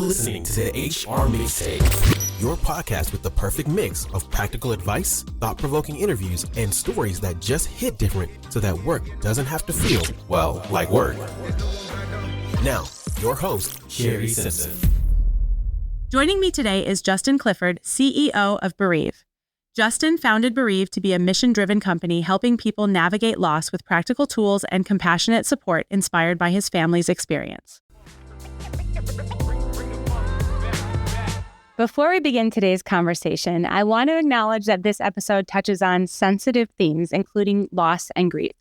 You're listening to the HR Mixtape, your podcast with the perfect mix of practical advice, thought-provoking interviews, and stories that just hit different so that work doesn't have to feel, well, like work. Now, your host, Shari Simpson. Joining me today is Justin Clifford, CEO of Bereave. Justin founded Bereave to be a mission-driven company helping people navigate loss with practical tools and compassionate support inspired by his family's experience. Before we begin today's conversation, I want to acknowledge that this episode touches on sensitive themes, including loss and grief.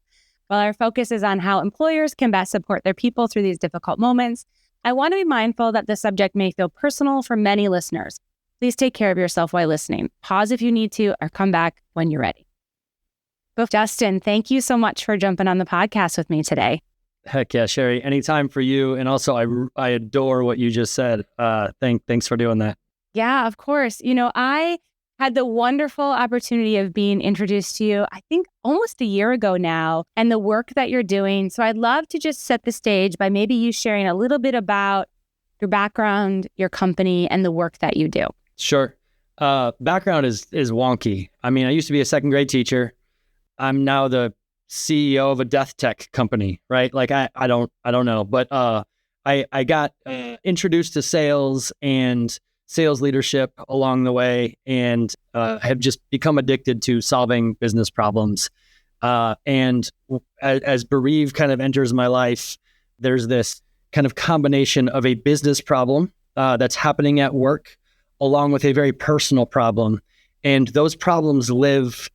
While our focus is on how employers can best support their people through these difficult moments, I want to be mindful that the subject may feel personal for many listeners. Please take care of yourself while listening. Pause if you need to, or come back when you're ready. But Justin, thank you so much for jumping on the podcast with me today. Heck yeah, Shari. Anytime for you. And also, I adore what you just said. Thanks for doing that. Yeah, of course. You know, I had the wonderful opportunity of being introduced to you, I think almost a year ago now, and the work that you're doing. So I'd love to just set the stage by maybe you sharing a little bit about your background, your company, and the work that you do. Sure. Background is wonky. I mean, I used to be a second grade teacher. I'm now the CEO of a death tech company, right? Like I don't know, but I got introduced to sales and sales leadership along the way, and have just become addicted to solving business problems. And as Bereave kind of enters my life, there's this kind of combination of a business problem that's happening at work, along with a very personal problem. And those problems live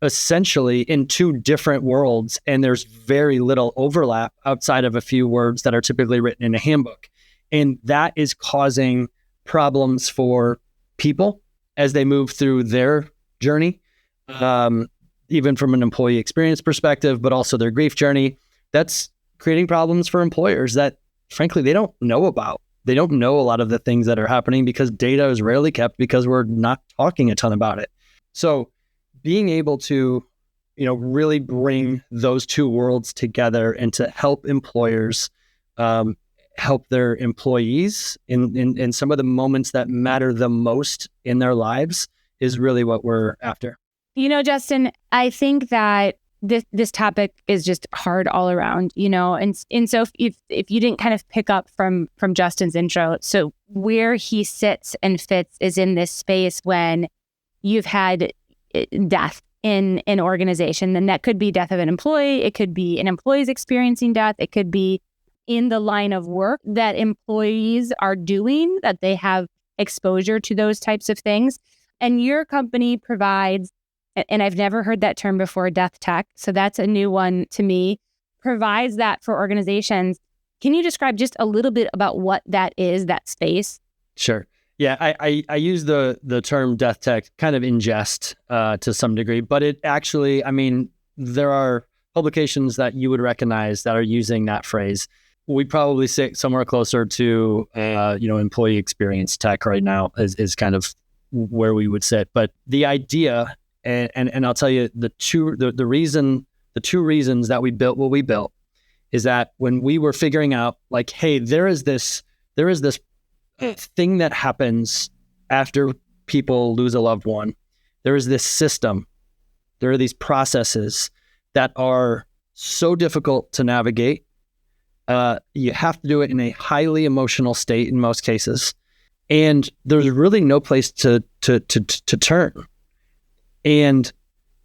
essentially in two different worlds, and there's very little overlap outside of a few words that are typically written in a handbook. And that is causing problems for people as they move through their journey, even from an employee experience perspective, but also their grief journey. That's creating problems for employers that, frankly, they don't know about. They don't know a lot of the things that are happening because data is rarely kept because we're not talking a ton about it. So being able to, really bring those two worlds together and to help employers help their employees in some of the moments that matter the most in their lives is really what we're after. Justin, I think that this topic is just hard all around, and so if you didn't kind of pick up from Justin's intro, so where he sits and fits is in this space when you've had death in an organization, and that could be death of an employee, it could be an employee's experiencing death, it could be in the line of work that employees are doing, that they have exposure to those types of things. And your company provides, and I've never heard that term before, death tech, so that's a new one to me, provides that for organizations. Can you describe just a little bit about what that is, that space? Sure. Yeah, I use the term death tech kind of in jest to some degree, but it actually, there are publications that you would recognize that are using that phrase. We probably sit somewhere closer to, employee experience tech right now is kind of where we would sit. But the idea, and I'll tell you the two reasons that we built what we built is that when we were figuring out, like, hey, there is this thing that happens after people lose a loved one. There is this system. There are these processes that are so difficult to navigate. You have to do it in a highly emotional state in most cases, and there's really no place to turn. And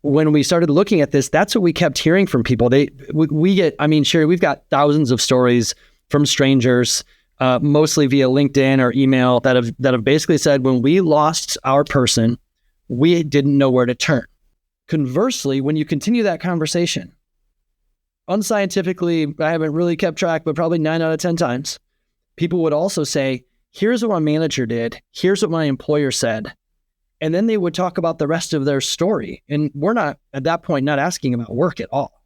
when we started looking at this, that's what we kept hearing from people. Shari, we've got thousands of stories from strangers, mostly via LinkedIn or email, that have basically said, when we lost our person, we didn't know where to turn. Conversely, when you continue that conversation, unscientifically, I haven't really kept track, but probably 9 out of 10 times, people would also say, here's what my manager did, here's what my employer said. And then they would talk about the rest of their story. And we're not, at that point, not asking about work at all.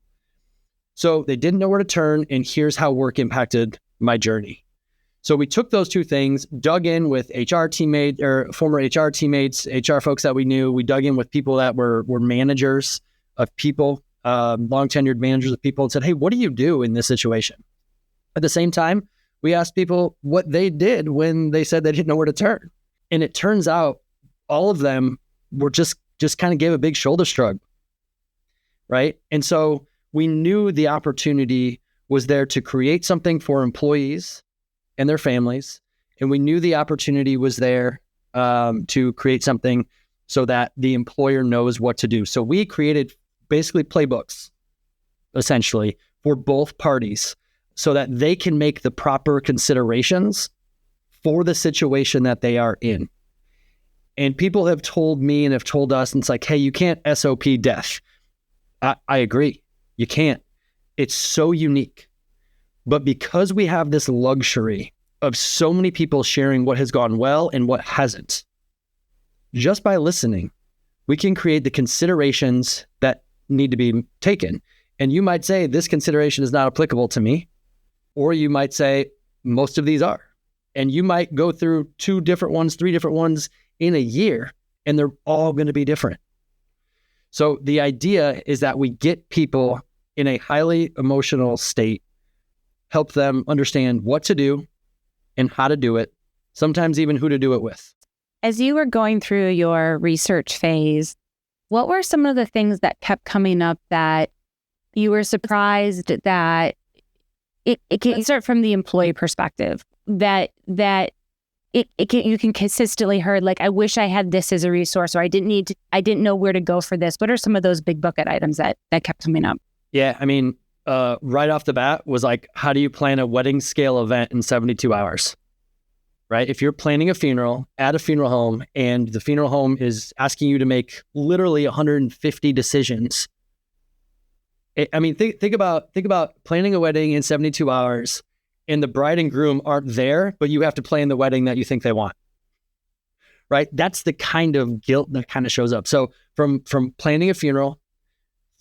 So they didn't know where to turn, and here's how work impacted my journey. So we took those two things, dug in with HR teammates or former HR teammates, HR folks that we knew. We dug in with people that were managers of people, long tenured managers of people, and said, hey, what do you do in this situation? At the same time, We asked people what they did when they said they didn't know where to turn. And it turns out all of them were just kind of gave a big shoulder shrug, right? And so we knew the opportunity was there to create something for employees and their families. And we knew the opportunity was there to create something so that the employer knows what to do. So we created basically playbooks, essentially, for both parties so that they can make the proper considerations for the situation that they are in. And people have told me and have told us, and it's like, hey, you can't SOP death. I agree. You can't. It's so unique. But because we have this luxury of so many people sharing what has gone well and what hasn't, just by listening, we can create the considerations that need to be taken. And you might say, this consideration is not applicable to me. Or you might say, most of these are. And you might go through 2 different ones, 3 different ones in a year, and they're all going to be different. So the idea is that we get people in a highly emotional state, help them understand what to do and how to do it, sometimes even who to do it with. As you were going through your research phase, what were some of the things that kept coming up that you were surprised that it can start from the employee perspective, that you can consistently heard, like, I wish I had this as a resource, or I didn't know where to go for this. What are some of those big bucket items that kept coming up? Yeah, I mean, right off the bat was like, how do you plan a wedding scale event in 72 hours? Right? If you're planning a funeral at a funeral home and the funeral home is asking you to make literally 150 decisions. I mean, think about planning a wedding in 72 hours and the bride and groom aren't there, but you have to plan the wedding that you think they want. Right? That's the kind of guilt that kind of shows up. So from planning a funeral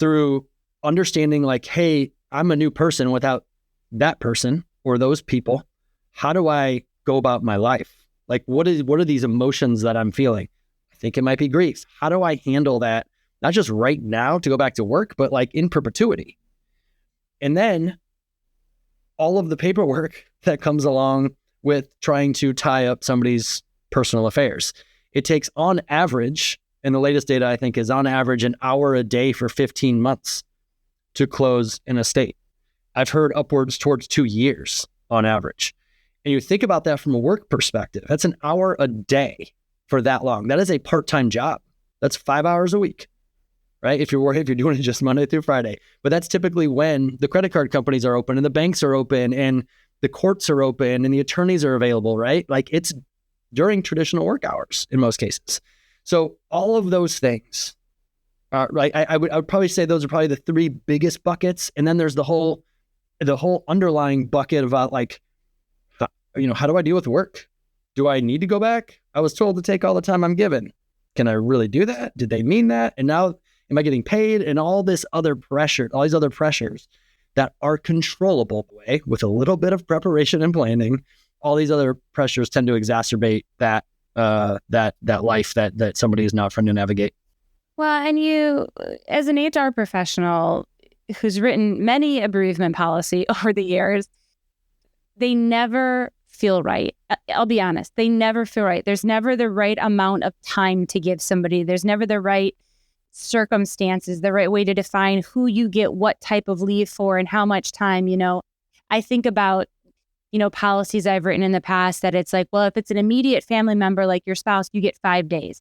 through understanding like, hey, I'm a new person without that person or those people. How do I go about my life? Like, what are these emotions that I'm feeling? I think it might be grief. How do I handle that? Not just right now to go back to work, but like in perpetuity. And then all of the paperwork that comes along with trying to tie up somebody's personal affairs. It takes on average, and the latest data I think is on average an hour a day for 15 months to close an estate. I've heard upwards towards 2 years on average. And you think about that from a work perspective, that's an hour a day for that long. That is a part-time job. That's 5 hours a week, right? If you're doing it just Monday through Friday. But that's typically when the credit card companies are open and the banks are open and the courts are open and the attorneys are available, right? Like it's during traditional work hours in most cases. So all of those things, right? I would probably say those are probably the 3 biggest buckets. And then there's the whole underlying bucket about like, how do I deal with work? Do I need to go back? I was told to take all the time I'm given. Can I really do that? Did they mean that? And now am I getting paid? And all these other pressures that are controllable with a little bit of preparation and planning. All these other pressures tend to exacerbate that life that somebody is not trying to navigate. Well, and you, as an HR professional who's written many a bereavement policy over the years, they never feel right. I'll be honest. They never feel right. There's never the right amount of time to give somebody. There's never the right circumstances, the right way to define who you get what type of leave for and how much time. I think about, policies I've written in the past that it's like, well, if it's an immediate family member like your spouse, you get 5 days.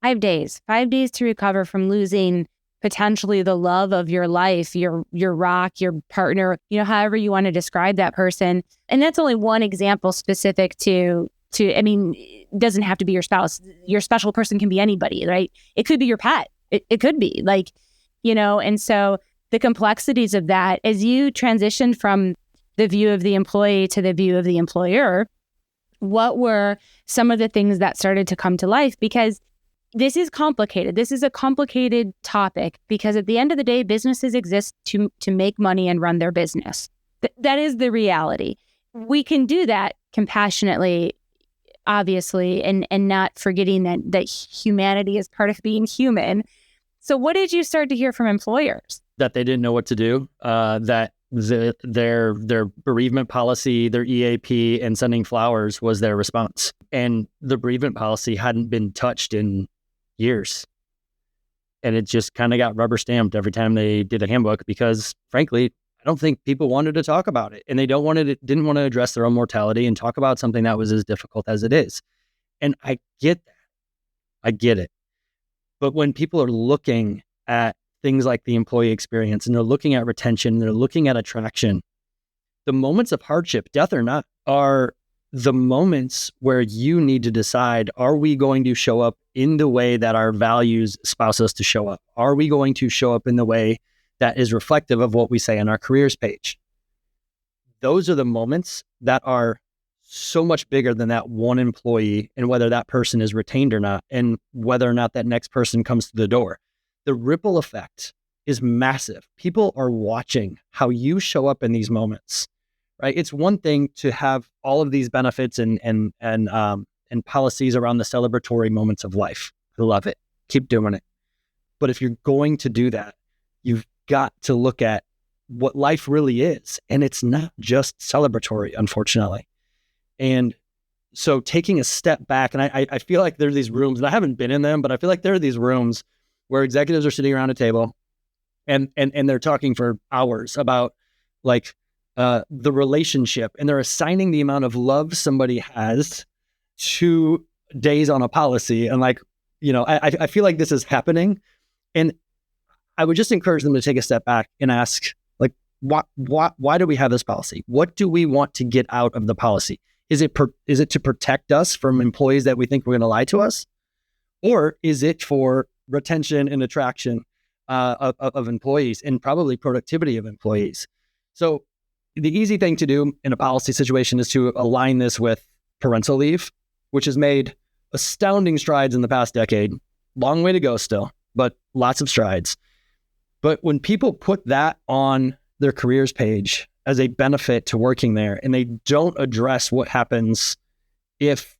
5 days. 5 days to recover from losing potentially the love of your life, your rock, your partner, however you want to describe that person. And that's only one example specific to, it doesn't have to be your spouse. Your special person can be anybody, right? It could be your pet. It could be and so the complexities of that, as you transition from the view of the employee to the view of the employer, what were some of the things that started to come to life? Because this is complicated. This is a complicated topic because at the end of the day, businesses exist to make money and run their business. That is the reality. We can do that compassionately, obviously, and not forgetting that humanity is part of being human. So what did you start to hear from employers? That they didn't know what to do, that their bereavement policy, their EAP, and sending flowers was their response. And the bereavement policy hadn't been touched in years. And it just kind of got rubber stamped every time they did a handbook because, frankly, I don't think people wanted to talk about it. And they didn't want to address their own mortality and talk about something that was as difficult as it is. And I get that. I get it. But when people are looking at things like the employee experience and they're looking at retention, they're looking at attraction, the moments of hardship, death or not, are the moments where you need to decide, are we going to show up in the way that our values espouse us to show up? Are we going to show up in the way that is reflective of what we say on our careers page? Those are the moments that are so much bigger than that one employee and whether that person is retained or not, and whether or not that next person comes to the door. The ripple effect is massive. People are watching how you show up in these moments, right? It's one thing to have all of these benefits and policies around the celebratory moments of life. I love it. Keep doing it. But if you're going to do that, you've got to look at what life really is. And it's not just celebratory, unfortunately. And so taking a step back, and I feel like there's these rooms, and I haven't been in them, but I feel like there are these rooms where executives are sitting around a table and they're talking for hours about like the relationship, and they're assigning the amount of love somebody has to days on a policy. And like, I feel like this is happening. And I would just encourage them to take a step back and ask, like, why do we have this policy? What do we want to get out of the policy? Is it to protect us from employees that we think are going to lie to us? Or is it for retention and attraction of employees and probably productivity of employees? So the easy thing to do in a policy situation is to align this with parental leave, which has made astounding strides in the past decade. Long way to go still, but lots of strides. But when people put that on their careers page as a benefit to working there, and they don't address what happens if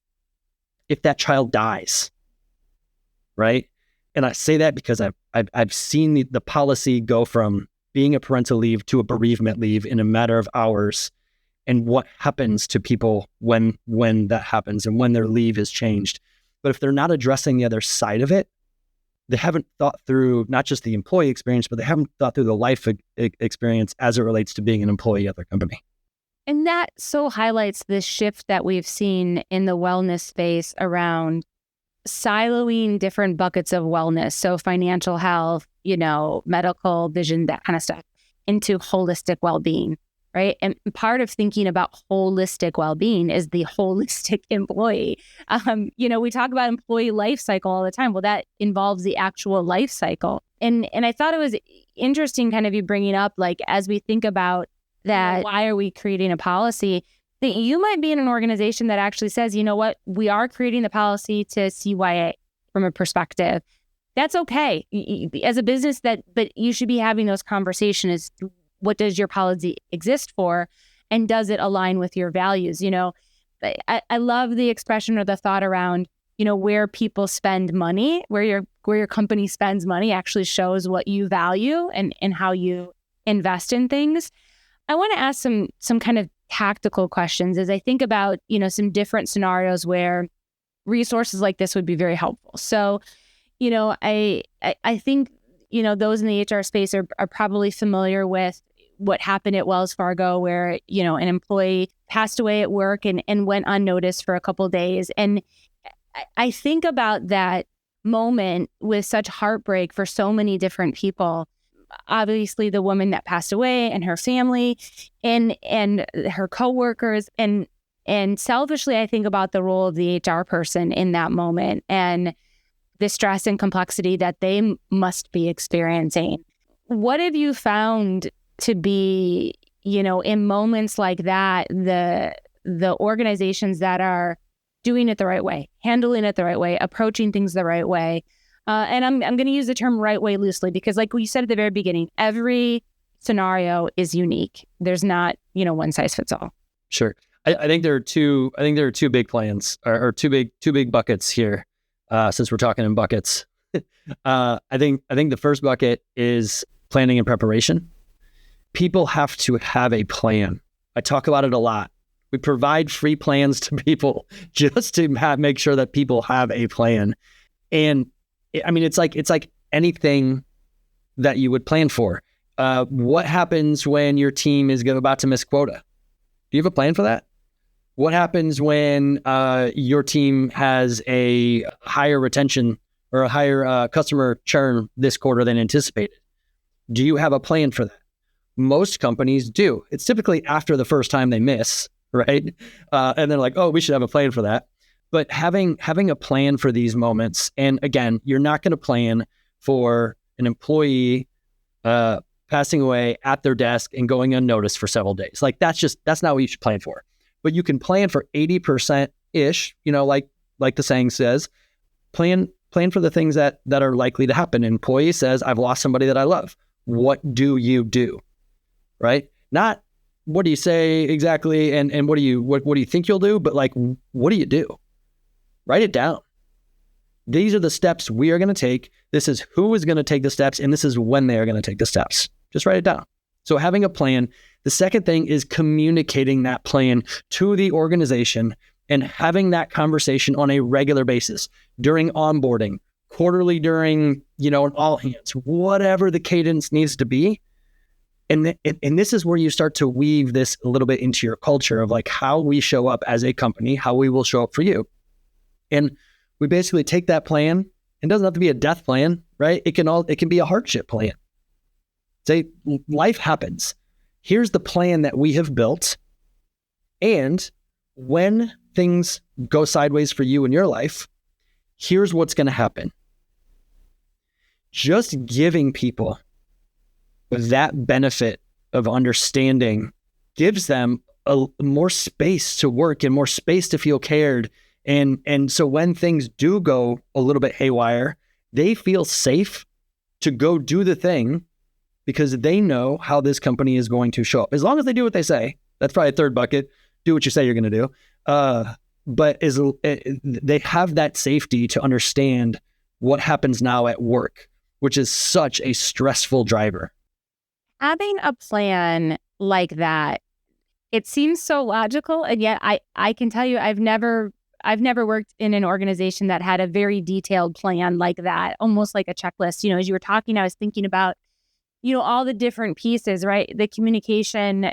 that child dies, right? And I say that because I've seen the policy go from being a parental leave to a bereavement leave in a matter of hours, and what happens to people when that happens and when their leave is changed. But if they're not addressing the other side of it, they haven't thought through not just the employee experience, but they haven't thought through the life experience as it relates to being an employee at their company. And that so highlights this shift that we've seen in the wellness space around siloing different buckets of wellness. So financial health, medical, vision, that kind of stuff, into holistic well-being, right? And part of thinking about holistic well-being is the holistic employee. We talk about employee life cycle all the time. Well, that involves the actual life cycle. And I thought it was interesting kind of you bringing up, like, as we think about that, why are we creating a policy? That you might be in an organization that actually says, you know what, we are creating the policy to CYA from a perspective. That's okay. As a business, but you should be having those conversations. What does your policy exist for? And does it align with your values? I love the expression or the thought around, where people spend money, where your company spends money actually shows what you value and how you invest in things. I want to ask some kind of tactical questions as I think about, some different scenarios where resources like this would be very helpful. So, I think, those in the HR space are probably familiar with what happened at Wells Fargo, where, an employee passed away at work and went unnoticed for a couple of days. And I think about that moment with such heartbreak for so many different people. Obviously, the woman that passed away and her family and her coworkers. And selfishly, I think about the role of the HR person in that moment and the stress and complexity that they must be experiencing. What have you found to be, in moments like that, the organizations that are doing it the right way, handling it the right way, approaching things the right way? And I'm going to use the term right way loosely because, like we said at the very beginning, every scenario is unique. There's not, one size fits all. Sure. I think there are two big plans or two big buckets here. Since we're talking in buckets, I think the first bucket is planning and preparation. people have to have a plan. I talk about it a lot. We provide free plans to people just to make sure that people have a plan. And I mean, it's like anything that you would plan for. What happens when your team is about to miss quota? Do you have a plan for that? What happens when your team has a higher retention or a higher customer churn this quarter than anticipated? Do you have a plan for that? Most companies do. It's typically after the first time they miss, right? And they're like, oh, we should have a plan for that. But having a plan for these moments, and again, you're not going to plan for an employee passing away at their desk and going unnoticed for several days. Like that's not what you should plan for. But you can plan for 80%-ish, like the saying says, plan for the things that are likely to happen. An employee says, I've lost somebody that I love. What do you do? Right? Not what do you say exactly and what do you think you'll do, but like, what do you do? Write it down. These are the steps we are going to take. This is who is going to take the steps, and this is when they are going to take the steps. Just write it down. So having a plan. The second thing is communicating that plan to the organization and having that conversation on a regular basis during onboarding, quarterly during, an all hands, whatever the cadence needs to be. And this is where you start to weave this a little bit into your culture of like how we show up as a company, how we will show up for you. And we basically take that plan. It doesn't have to be a death plan, right? It can be a hardship plan. Say life happens. Here's the plan that we have built. And when things go sideways for you in your life, here's what's going to happen. Just giving people that benefit of understanding gives them more space to work and more space to feel cared. And so when things do go a little bit haywire, they feel safe to go do the thing because they know how this company is going to show up. As long as they do what they say, that's probably a third bucket. Do what you say you're going to do. But they have that safety to understand what happens now at work, which is such a stressful driver. Having a plan like that, it seems so logical. And yet I can tell you, I've never worked in an organization that had a very detailed plan like that, almost like a checklist. As you were talking, I was thinking about, all the different pieces, right? The communication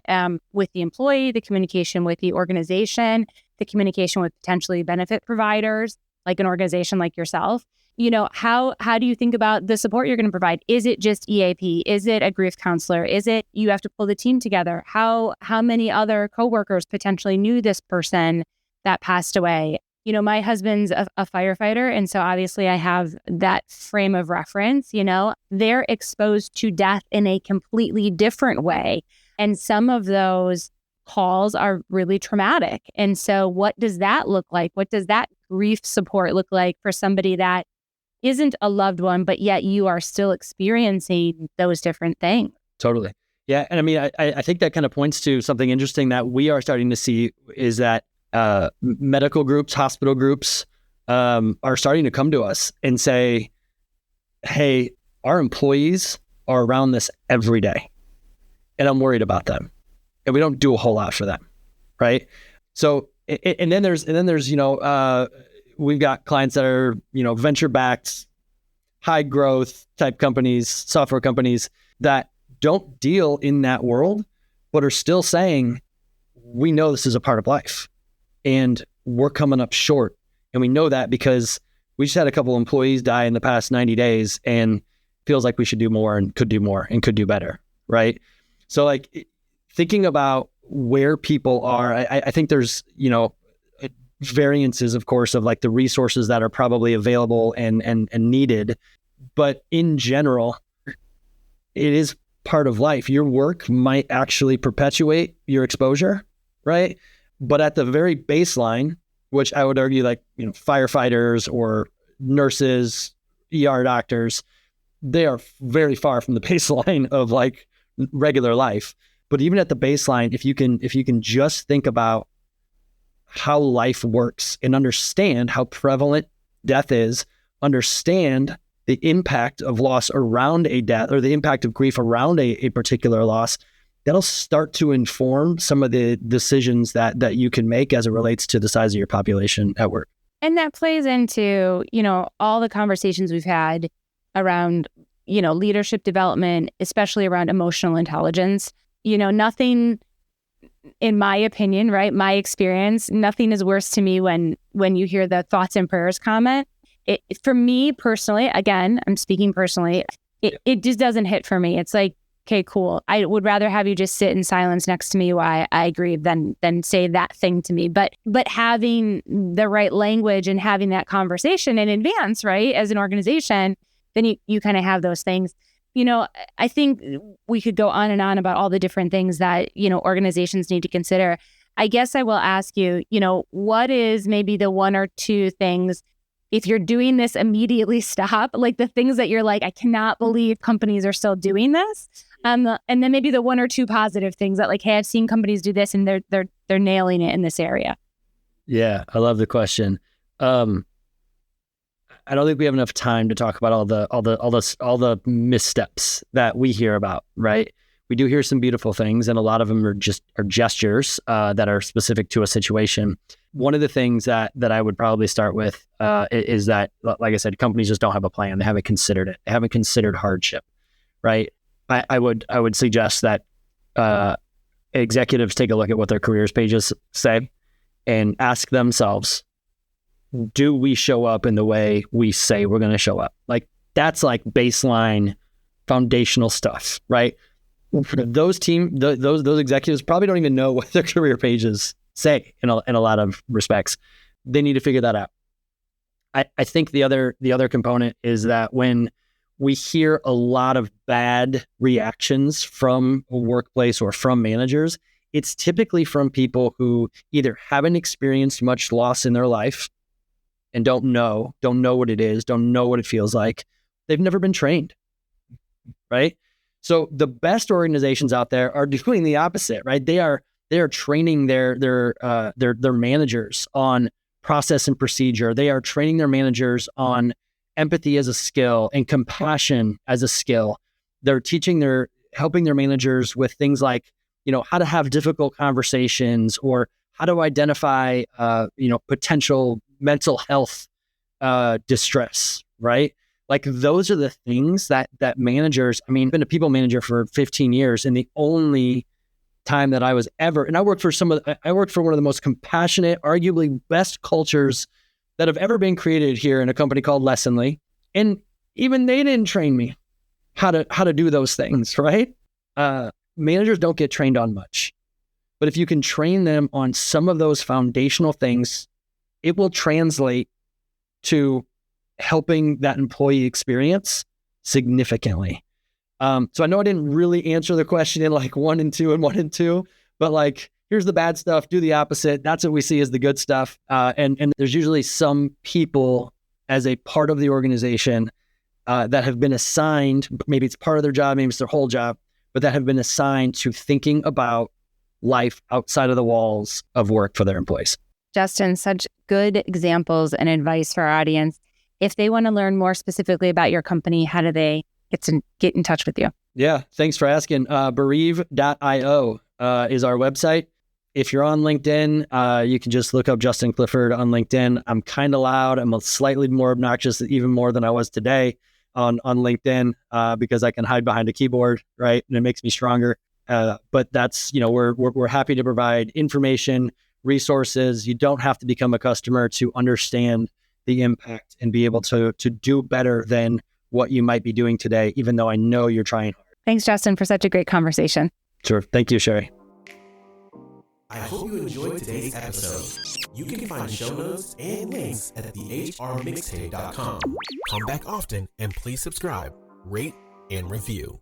with the employee, the communication with the organization, the communication with potentially benefit providers, like an organization like yourself. How do you think about the support you're going to provide? Is it just EAP? Is it a grief counselor? Is it you have to pull the team together? How many other coworkers potentially knew this person that passed away? My husband's a firefighter. And so obviously I have that frame of reference. They're exposed to death in a completely different way. And some of those calls are really traumatic. And so what does that look like? What does that grief support look like for somebody that isn't a loved one, but yet you are still experiencing those different things? Totally. Yeah. And I mean, I think that kind of points to something interesting that we are starting to see is that medical groups, hospital groups are starting to come to us and say, hey, our employees are around this every day and I'm worried about them. And we don't do a whole lot for them. Right. So, and then there's, we've got clients that are, venture backed, high growth type companies, software companies that don't deal in that world, but are still saying, we know this is a part of life. And we're coming up short. And we know that because we just had a couple employees die in the past 90 days and feels like we should do more and could do better. Right. So like thinking about where people are, I think there's, variances, of course, of like the resources that are probably available and needed. But in general, it is part of life. Your work might actually perpetuate your exposure. Right. But at the very baseline, which I would argue like, firefighters or nurses, ER doctors, they are very far from the baseline of like regular life. But even at the baseline, if you can just think about how life works and understand how prevalent death is, understand the impact of loss around a death or the impact of grief around a particular loss, that'll start to inform some of the decisions that you can make as it relates to the size of your population at work. And that plays into, all the conversations we've had around, leadership development, especially around emotional intelligence. Nothing, in my opinion, right, my experience, nothing is worse to me when you hear the thoughts and prayers comment. For me personally, again, I'm speaking personally, it just doesn't hit for me. It's like, okay, cool. I would rather have you just sit in silence next to me while I grieve than say that thing to me. But having the right language and having that conversation in advance, right, as an organization, then you kind of have those things. I think we could go on and on about all the different things that, organizations need to consider. I guess I will ask you, what is maybe the one or two things, if you're doing this, immediately stop, like the things that you're like, I cannot believe companies are still doing this. And then maybe the one or two positive things that like, hey, I've seen companies do this and they're nailing it in this area. Yeah, I love the question. I don't think we have enough time to talk about all the missteps that we hear about, right? We do hear some beautiful things, and a lot of them are gestures that are specific to a situation. One of the things that I would probably start with is that, like I said, companies just don't have a plan. They haven't considered it. They haven't considered hardship, right? I would suggest that executives take a look at what their careers pages say and ask themselves, do we show up in the way we say we're going to show up? Like, that's like baseline foundational stuff, right? Those executives probably don't even know what their career pages say in a lot of respects. They need to figure that out. I think the other component is that when we hear a lot of bad reactions from a workplace or from managers, it's typically from people who either haven't experienced much loss in their life and don't know what it is, don't know what it feels like. They've never been trained, right? So the best organizations out there are doing the opposite, right? They are training their managers on process and procedure. They are training their managers on empathy as a skill and compassion as a skill. They're helping their managers with things like, how to have difficult conversations or how to identify, potential mental health distress, right? Like, those are the things that managers, I've been a people manager for 15 years, and the only time that I was ever, and I worked for one of the most compassionate, arguably best cultures that have ever been created here in a company called Lessonly. And even they didn't train me how to do those things, right? Managers don't get trained on much, but if you can train them on some of those foundational things, it will translate to helping that employee experience significantly. So I know I didn't really answer the question in like 1 and 2, but like, here's the bad stuff, do the opposite. That's what we see as the good stuff. And there's usually some people as a part of the organization that have been assigned, maybe it's part of their job, maybe it's their whole job, but that have been assigned to thinking about life outside of the walls of work for their employees. Justin, such good examples and advice for our audience. If they want to learn more specifically about your company, how do they get in touch with you? Yeah, thanks for asking. Bereave.io is our website. If you're on LinkedIn, you can just look up Justin Clifford on LinkedIn. I'm kind of loud. I'm slightly more obnoxious, even more than I was today on LinkedIn because I can hide behind a keyboard, right? And it makes me stronger. But that's, we're happy to provide information, resources. You don't have to become a customer to understand the impact and be able to do better than what you might be doing today, even though I know you're trying hard. Thanks, Justin, for such a great conversation. Sure. Thank you, Shari. I hope you enjoyed today's episode. You can find show notes and links at thehrmixtape.com. Come back often and please subscribe, rate, and review.